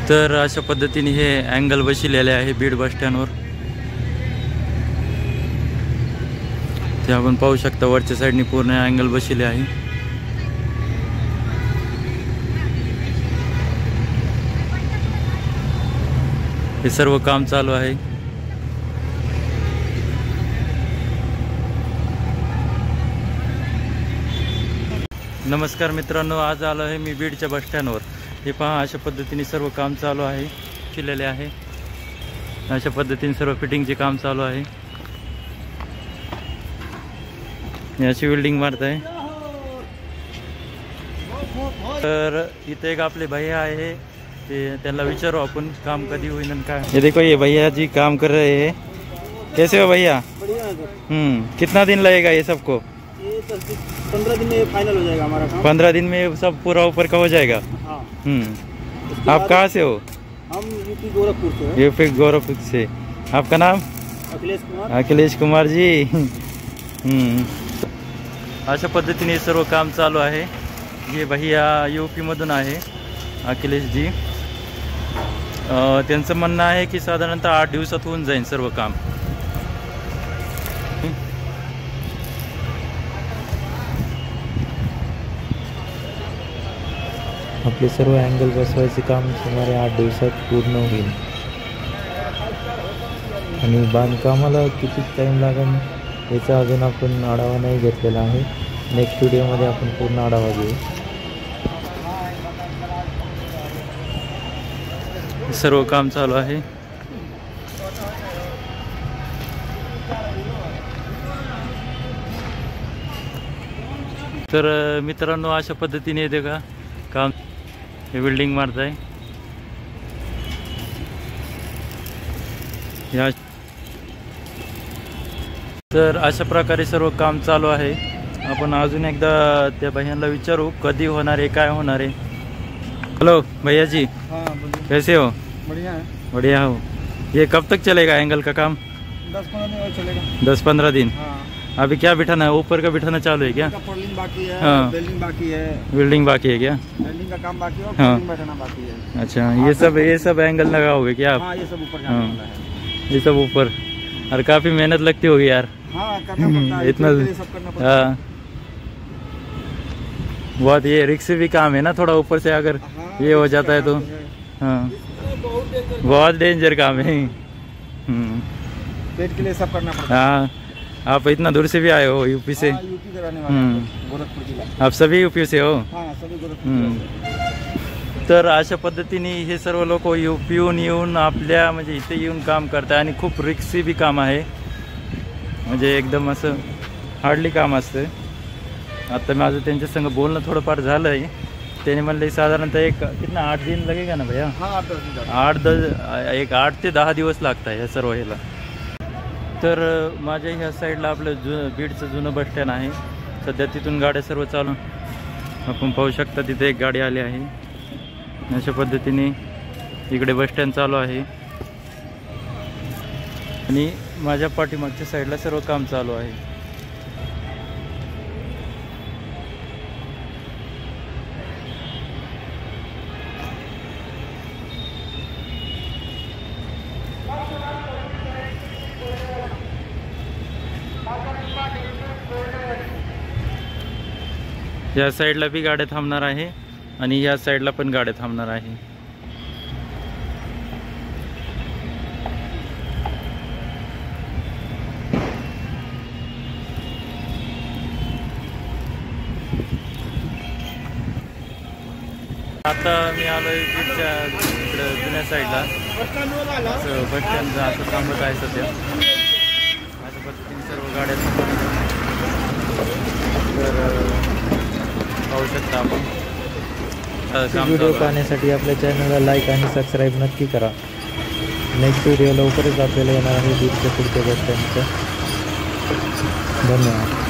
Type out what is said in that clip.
तर अशा पद्धतीने हे अँगल बसलेले आहे बीड बस स्टँडवर. ते आपण पाहू शकता वरच्या साईडने पूर्ण अँगल बसले आहे. हे सर्व काम चालू आहे. नमस्कार मित्रांनो, आज आलो आहे मी बीडच्या बस स्टँडवर. हे पहा अशा पद्धतीने सर्व काम चालू आहे, केलेले आहे. अशा पद्धतीने सर्व फिटिंगचे काम चालू आहे. याची वेल्डिंग मारत आहे. तर इथे एक आपले भैया आहे, ते त्यांना विचारू आपण काम कधी होईल आणि काय. ये देखो ये भैया जी काम कर रहे हैं. कैसे हो भैया? कितना दिन लगेगा ये सबको? 15 दिन में फाइनल हो जाएगा हमारा काम. 15 दिन में सब पूरा ऊपर का हो जाएगा. हाँ. आप कहाँ से हो? हम यूपी गोरखपुर से हैं. यूपी गोरखपुर से. आपका नाम? अखिलेश कुमार. अखिलेश कुमार जी. अशा पद्धतीने सर्व काम चालू आहे. हे भैया यूपी मधून आहे, अखिलेश जी. त्यांचं म्हणणं आहे की साधारणतः 8 दिवसात होऊन जाईल सर्व काम. आपले सर्व अँगल बसवायचे काम सुमारे 8 दिवसात पूर्ण होईल. आणि बांधकामाला किती टाईम लागेल याचा अजून आपण आढावा नाही घेतलेला आहे. नेक्स्ट व्हिडिओमध्ये आपण पूर्ण आढावा घेऊ. सर्व काम चालू आहे. तर मित्रांनो अशा पद्धतीने येते का काम. हे बिल्डिंग मारत आहे. तर अशा प्रकारे सर्व काम चालू आहे. आपण अजून एकदा त्या भैयांना विचारू कधी होणार आहे, काय होणार आहे. हेलो भैया जी. हाँ, कैसे हो? बढ़िया है. बढ़िया हो. ये कब तक चलेगा एंगल का काम? 10-15 दिन और चलेगा. 10-15 दिन. हाँ. अभी क्या बिठाना है? ऊपर का बिठाना चालू है क्या? पर्लिंग बाकी है. हाँ. वेल्डिंग बाकी है. बिल्डिंग बाकी है क्या? वेल्डिंग का काम बाकी है और हाँ. पर्लिंग बैठाना बाकी है. अच्छा, ये सब एंगल लगाओगे क्या आप? हाँ, ये सब ऊपर जाने वाला है. ये सब ऊपर. और काफी मेहनत लगती होगी यार. हाँ, करना पड़ता है. इतना सब करना पड़ता है. हाँ, बहुत ये रिस्क भी काम है ना थोड़ा. ऊपर से अगर ये हो जाता है तो हाँ बहुत डेंजर काम है. पेट के लिए सब करना पड़ता है. हाँ, आप इतना दूर से भी आए हो यूपी से. हाँ, यूपी के रहने वाले हैं, गोरखपुर जिला. आप सभी यूपी से हो? हाँ, सभी गोरखपुर. तर अशा पद्धतीने हे सर्व लोक यूपीहून येऊन आपल्या म्हणजे इथे येऊन काम करतात. आणि खूप रिस्की बी काम आहे, म्हणजे एकदम असं हार्डली काम असतं. आता माझं त्यांच्या संग बोलणं थोडंफार झालं आहे. त्याने म्हणले साधारणतः एक कितना 8 दिन लगेगा ना भैया? हाँ, 8-10 दिन. 8 ते 10 दिवस लागत आहे या सर्व ह्याला. तर माझ्या ह्या साईडला आपलं बीडचं जुनं बस स्टँड आहे. सध्या तिथून गाड्या सर्व चालू आपण पाहू शकता. तिथे एक गाडी आली आहे. अशा पद्धतीने इकडे बस स्टँड चालू आहे. आणि माझ्या पाठीमागच्या साईडला सर्व काम चालू आहे. या साईडला बी गाड्या थांबणार आहे आणि या साईडला पण गाड्या थांबणार आहे. आता मी आलोय बीडच्या इकडे जुन्या साईडला. असं बस स्टँड असं थांबत आहे सध्या. अशा पद्धतीने सर्व गाड्या थांबत. तर पाहू शकता आपण. व्हिडिओ पाहण्यासाठी आपल्या चॅनलला लाईक आणि सबस्क्राईब नक्की करा. नेक्स्ट व्हिडिओ लवकरच आपल्याला येणार आहे बीडच्या पुढच्या बस स्टँडचा. धन्यवाद.